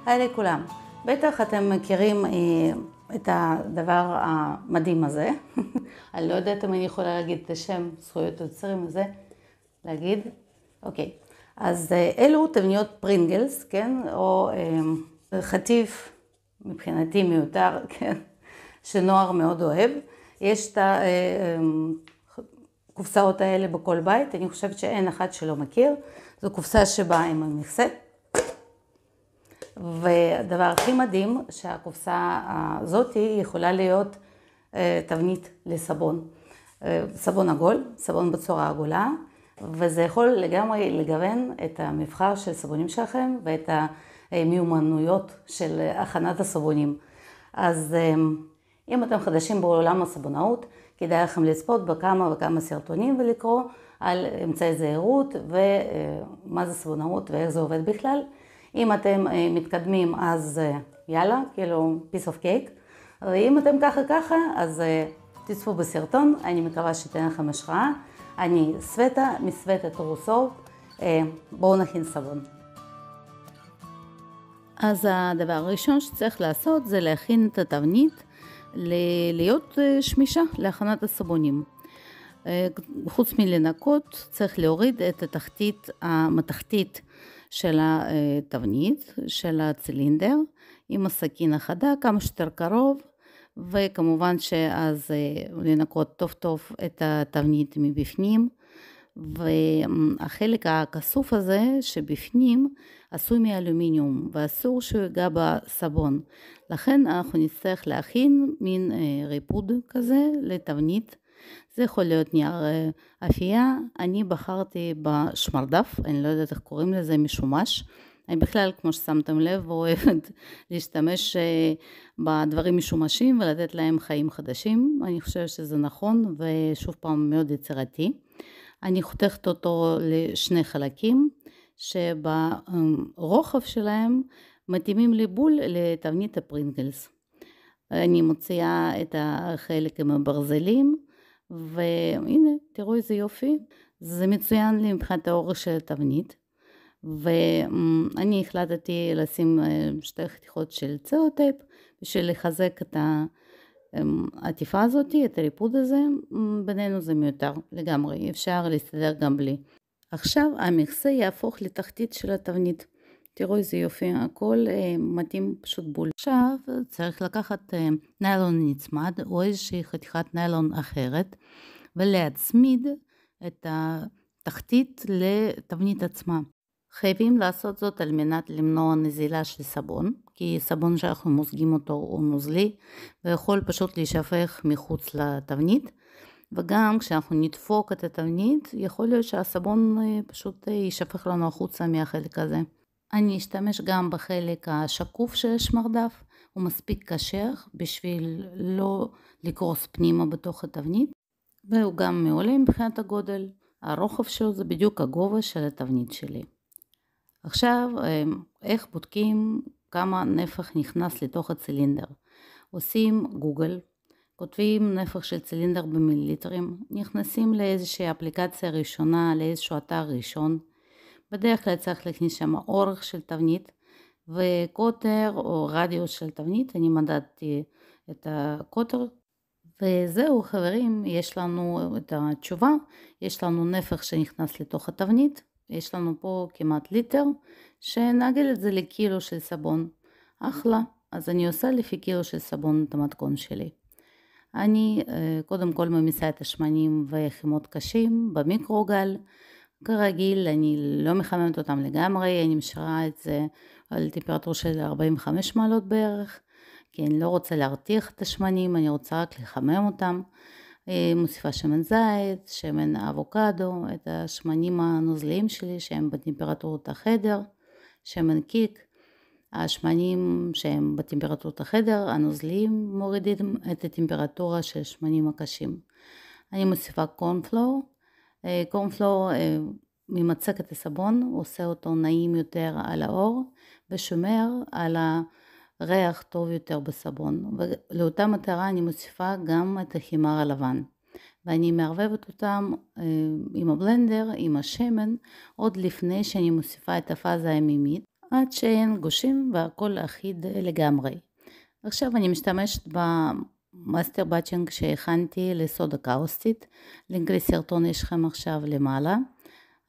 היי לכולם, בטח אתם מכירים את הדבר המדהים הזה. אני לא יודעת אם אני יכולה להגיד את השם זכויות יוצרים הזה, להגיד. אוקיי, אז אלו תבניות פרינגלס, כן, או חטיף מבחינתי מיותר, כן, שנוער מאוד אוהב. יש את הקופסאות האלה בכל בית, אני חושבת שאין אחד שלא מכיר. זו קופסה שבאה עם המכסה. והדבר הכי מדהים שהקופסה הזאת יכולה להיות תבנית לסבון. סבון עגול, סבון בצורה עגולה, וזה יכול לגמרי לגוון את המבחר של סבונים שלכם ואת המיומנויות של הכנת הסבונים. אז אם אתם חדשים בעולם הסבונאות, כדאי לכם לצפות בכמה וכמה סרטונים ולקרוא על אמצעי זהירות ומה זה סבונאות ואיך זה עובד בכלל. אם אתם מתקדמים אז יאללה, כאילו piece of cake. ואם אתם ככה, אז תצפו בסרטון, אני מקווה שתן לכם השראה. אני סווטה, מסווטה טורוסוב, בואו נכין סבון. אז הדבר הראשון שצריך לעשות זה להכין את התבנית להיות שמישה להכנת הסבונים. חוץ מלנקות צריך להוריד את התחתית המתכתית של התבנית, של הצילינדר, עם הסכין החדה כמה שיותר קרוב, וכמובן שאז לנקות טוב טוב את התבנית מבפנים, והחלק הכסוף הזה שבפנים עשוי מאלומיניום, ואסור שהוא ייגע בסבון. לכן אנחנו נצטרך להכין מין ריפוד כזה לתבנית. זה יכול להיות נייר אפייה, אני בחרתי בשמרדף, אני לא יודעת איך קוראים לזה, משומש. אני בכלל, כמו ששמתם לב, אוהבת להשתמש בדברים משומשים ולתת להם חיים חדשים. אני חושבת שזה נכון ושוב פעם מאוד יצירתי. אני חותכת אותו לשני חלקים, שברוחב שלהם מתאימים לבול לתבנית הפרינגלס. אני מוציאה את החלק עם הברזלים, והנה תראו איזה יופי, זה מצוין לי מבחינת האורך של התבנית, ואני החלטתי לשים שתי חתיכות של צלוטייפ בשביל לחזק את העטיפה הזאת, את הריפוד הזה. בינינו זה מיותר לגמרי, אפשר להסתדר גם בלי. עכשיו המכסה יהפוך לתחתית של התבנית, תראו איזה יופי, הכל מתאים פשוט בול. עכשיו צריך לקחת ניילון נצמד או איזושהי חתיכת ניילון אחרת ולהצמיד את התחתית לתבנית עצמה. חייבים לעשות זאת על מנת למנוע נזילה של סבון, כי סבון שאנחנו מוזגים אותו הוא נוזלי ויכול פשוט להישפך מחוץ לתבנית, וגם כשאנחנו נדפוק את התבנית יכול להיות שהסבון פשוט יישפך לנו החוצה מהחלק הזה. אני אשתמש גם בחלק השקוף של השמרדף, הוא מספיק קשר בשביל לא לקרוס פנימה בתוך התבנית, והוא גם מעולה מבחינת הגודל, הרוחב שלו זה בדיוק הגובה של התבנית שלי. עכשיו, איך בודקים כמה נפח נכנס לתוך הצילינדר? עושים גוגל, כותבים נפח של צילינדר במיליליטרים, נכנסים לאיזושהי אפליקציה ראשונה, לאיזשהו אתר ראשון, בדרך כלל צריך להכניס שם אורך של תבנית וקוטר או רדיוס של תבנית, אני מדדתי את הקוטר, וזהו חברים, יש לנו את התשובה, יש לנו נפח שנכנס לתוך התבנית, יש לנו פה כמעט ליטר, שנעגל את זה לקילו של סבון, אחלה, אז אני עושה לפי קילו של סבון את המתכון שלי. אני קודם כל ממיסה את השמנים וחימות קשים במיקרוגל, כרגיל אני לא מחממת אותם לגמרי, אני משאירה את זה על טמפרטורה של 45 מעלות בערך, כי אני לא רוצה להרתיח את השמנים, אני רוצה רק לחמם אותם. מוסיפה שמן זית, שמן אבוקדו, את השמנים הנוזליים שלי שהם בטמפרטורת החדר, שמן קיק, השמנים שהם בטמפרטורת החדר, הנוזליים מורידים את הטמפרטורה של השמנים הקשים. אני מוסיפה קורנפלור, קורנפלור ממצק את הסבון, עושה אותו נעים יותר על האור ושומר על הריח טוב יותר בסבון, ולאותה מטרה אני מוסיפה גם את החימר הלבן ואני מערבבת אותם עם הבלנדר, עם השמן, עוד לפני שאני מוסיפה את הפאזה המימית. עד שאין גושים והכל אחיד לגמרי. עכשיו אני משתמשת במאסטר באצ'ינג שהכנתי לסודה קאוסטית, לינק לסרטון יש לכם עכשיו למעלה.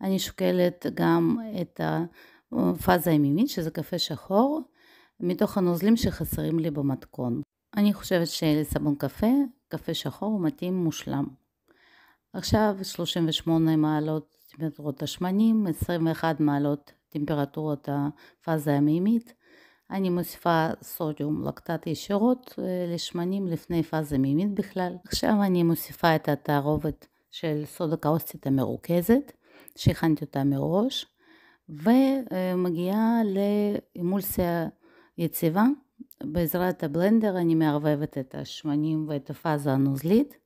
אני שוקלת גם את הפאזה הימית, שזה קפה שחור, מתוך הנוזלים שחסרים לי במתכון. אני חושבת שלסבון קפה שחור הוא מתאים מושלם. עכשיו 38 מעלות טמפרטורת השמנים, 21 מעלות טמפרטורת הפאזה המימית. אני מוסיפה סודיום לקטט ישירות לשמנים לפני פאזה מימית בכלל. עכשיו אני מוסיפה את התערובת של סודה קאוסטית המרוכזת, שהכנתי אותה מראש, ומגיעה לאמולסיה יציבה. בעזרת הבלנדר אני מערבבת את השמנים ואת הפאזה הנוזלית.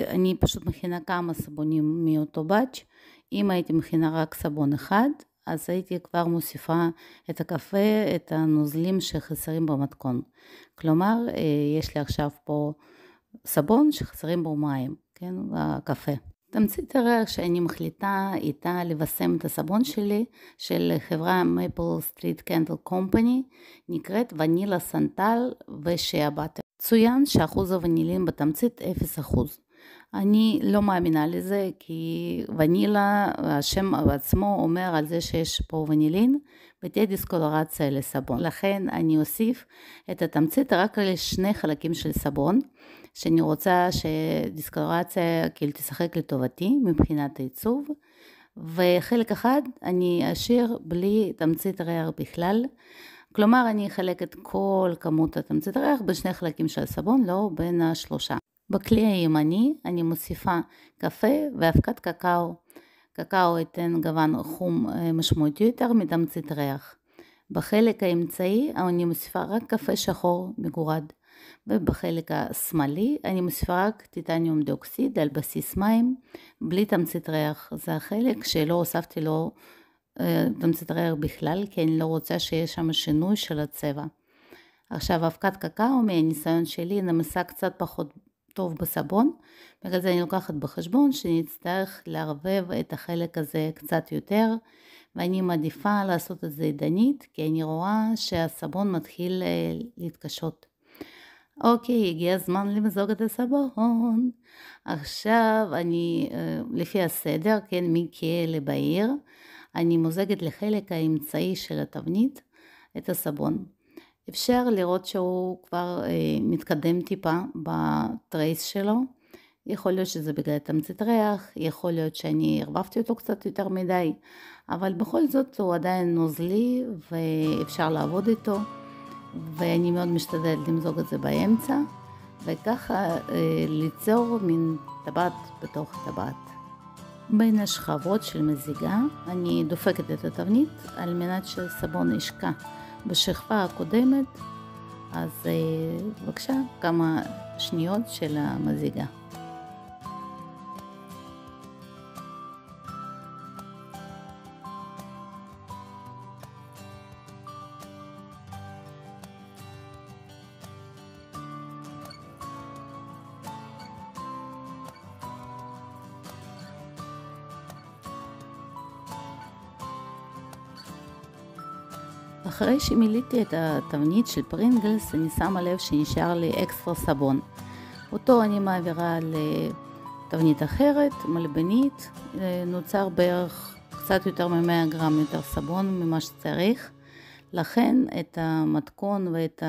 אני פשוט מכינה כמה סבונים מאותו באץ'. אם הייתי מכינה רק סבון אחד, אז הייתי כבר מוסיפה את הקפה, את הנוזלים שחסרים במתכון. כלומר, יש לי עכשיו פה סבון שחסרים בו מים, כן, הקפה. תמצית הריח שאני מחליטה איתה לבשם את הסבון שלי, של חברה מייפל סטריט קנדל קומפני, נקראת ונילה סנטל ושיאה באטר. צוין שאחוז הוונילין בתמצית 0%. אני לא מאמינה לזה, כי ונילה, השם עצמו אומר על זה שיש פה ונילין, ותהיה דיסקולורציה לסבון. לכן אני אוסיף את התמצית רק לשני חלקים של סבון, שאני רוצה שדיסקולורציה כאילו תשחק לטובתי מבחינת העיצוב, וחלק אחד אני אשאיר בלי תמצית ריח בכלל. כלומר אני אחלק את כל כמות התמצית ריח בשני חלקים של סבון, לא בין השלושה. בכלי הימני אני מוסיפה קפה ואבקת קקאו. קקאו ייתן גוון חום משמעותי יותר מתמצית ריח. בחלק האמצעי אני מוסיפה רק קפה שחור מגורד. ובחלק השמאלי אני מוסיפה רק טיטניום דיאוקסיד על בסיס מים, בלי תמצית ריח. זה החלק שלא הוספתי לו תמצית ריח בכלל, כי אני לא רוצה שיש שם שינוי של הצבע. עכשיו אבקת קקאו מהניסיון שלי נמסה קצת פחות טוב בסבון, בגלל זה אני לוקחת בחשבון שאני אצטרך לערבב את החלק הזה קצת יותר, ואני מעדיפה לעשות את זה ידנית, כי אני רואה שהסבון מתחיל להתקשות. אוקיי, הגיע הזמן למזוג את הסבון. עכשיו אני, לפי הסדר, כן, מכהה לבהיר, אני מוזגת לחלק האמצעי של התבנית את הסבון. אפשר לראות שהוא כבר מתקדם טיפה בטרייס שלו. יכול להיות שזה בגלל תמצית ריח, יכול להיות שאני ערבבתי אותו קצת יותר מדי, אבל בכל זאת הוא עדיין נוזלי ואפשר לעבוד איתו, ואני מאוד משתדלת למזוג את זה באמצע, וככה ליצור מין טבעת בתוך טבעת. בין השכבות של מזיגה אני דופקת את התבנית על מנת שהסבון ישקע בשכבה הקודמת, אז בבקשה כמה שניות של המזיגה. אחרי שמילאתי את התבנית של פרינגלס, אני שמה לב שנשאר לי אקסטרה סבון. אותו אני מעבירה לתבנית אחרת, מלבנית, נוצר בערך קצת יותר מ-100 גרם יותר סבון ממה שצריך. לכן את המתכון ואת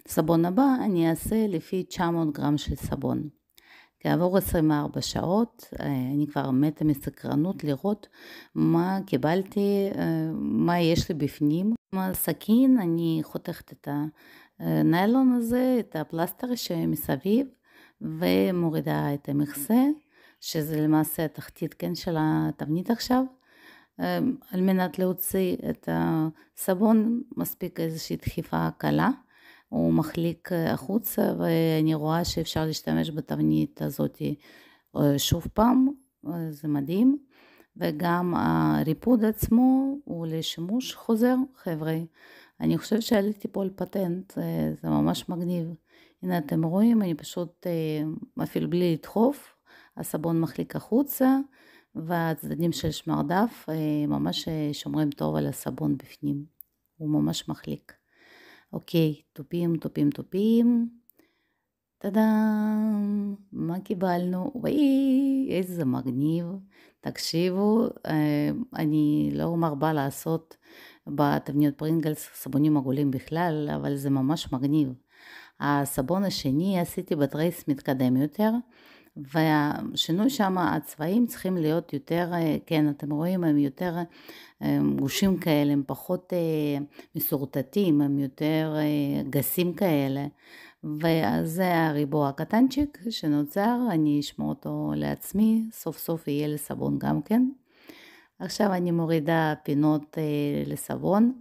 הסבון הבא אני אעשה לפי 900 גרם של סבון. כעבור 24 שעות אני כבר מתה מסקרנות לראות מה קיבלתי, מה יש לי בפנים. עם הסכין אני חותכת את הניילון הזה, את הפלסטר שמסביב, ומורידה את המכסה, שזה למעשה התחתית כן של התבנית עכשיו. על מנת להוציא את הסבון מספיק איזושהי דחיפה קלה. הוא מחליק החוצה, ואני רואה שאפשר להשתמש בתבנית הזאת שוב פעם, זה מדהים. וגם הריפוד עצמו הוא לשימוש חוזר, חבר'ה. אני חושבת שעליתי פה על פטנט, זה ממש מגניב. הנה אתם רואים, אני פשוט אפילו בלי לדחוף, הסבון מחליק החוצה, והצדדים של שמרדף ממש שומרים טוב על הסבון בפנים. הוא ממש מחליק. אוקיי, תופים. טאדאם, מה קיבלנו? וואי, איזה מגניב. תקשיבו, אני לא מרבה לעשות בתבניות פרינגלס סבונים עגולים בכלל, אבל זה ממש מגניב. הסבון השני עשיתי בטרייס מתקדם יותר, והשינוי שם, הצבעים צריכים להיות יותר, כן, אתם רואים, הם יותר גושים כאלה, הם פחות מסורטטים, הם יותר גסים כאלה. וזה הריבוע הקטנצ'יק שנוצר, אני אשמור אותו לעצמי, סוף סוף יהיה לסבון גם כן. עכשיו אני מורידה פינות לסבון,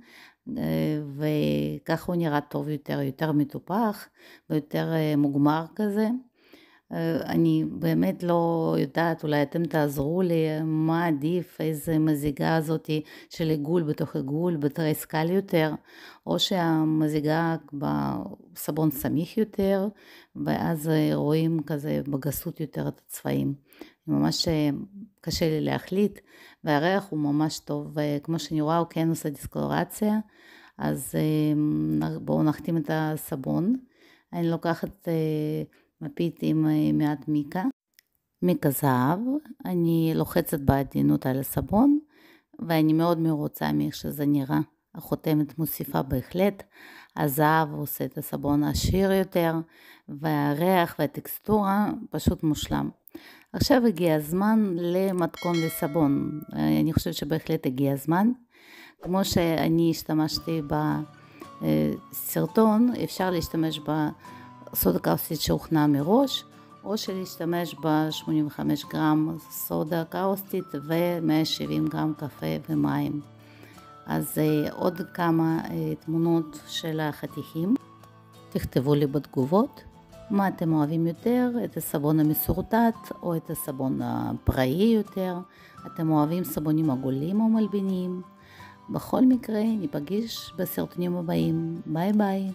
וכך הוא נראה טוב יותר, יותר מטופח ויותר מוגמר כזה. אני באמת לא יודעת, אולי אתם תעזרו לי מה עדיף, איזה מזיגה הזאת של עיגול בתוך עיגול בטרייס קל יותר, או שהמזיגה בסבון סמיך יותר, ואז רואים כזה בגסות יותר את הצבעים. ממש קשה לי להחליט, והריח הוא ממש טוב, וכמו שאני רואה הוא כן עושה דיסקולורציה, אז בואו נחתים את הסבון. אני לוקחת מפית עם מעט מיקה זהב, אני לוחצת בעדינות על הסבון, ואני מאוד מרוצה מאיך שזה נראה. החותמת מוסיפה בהחלט, הזהב עושה את הסבון עשיר יותר, והריח והטקסטורה פשוט מושלם. עכשיו הגיע הזמן למתכון לסבון, אני חושבת שבהחלט הגיע הזמן. כמו שאני השתמשתי בסרטון, אפשר להשתמש בסודה קאוסטית שהוכנה מראש, או שלהשתמש ב-85 גרם סודה קאוסטית ו-170 גרם קפה ומים. אז עוד כמה תמונות של החתיכים. תכתבו לי בתגובות מה אתם אוהבים יותר, את הסבון המסורטט או את הסבון הפראי יותר. אתם אוהבים סבונים עגולים או מלבניים. בכל מקרה ניפגש בסרטונים הבאים. ביי ביי.